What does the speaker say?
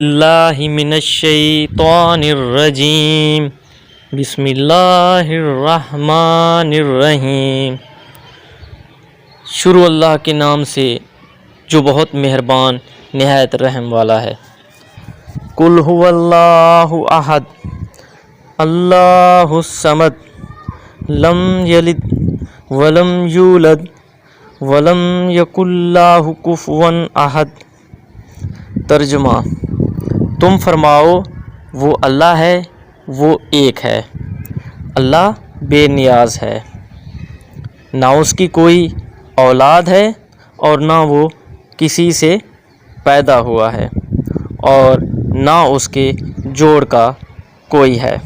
اللہ من الشیطان الرجیم بسم اللہ الرحمن الرحیم۔ شروع اللہ کے نام سے جو بہت مہربان نہایت رحم والا ہے۔ قل هو اللہ احد اللہ الصمد لم یلد ولم یولد ولم یکن لہ کفوا احد۔ ترجمہ: تم فرماؤ وہ اللہ ہے، وہ ایک ہے، اللہ بے نیاز ہے، نہ اس کی کوئی اولاد ہے اور نہ وہ کسی سے پیدا ہوا ہے اور نہ اس کے جوڑ کا کوئی ہے۔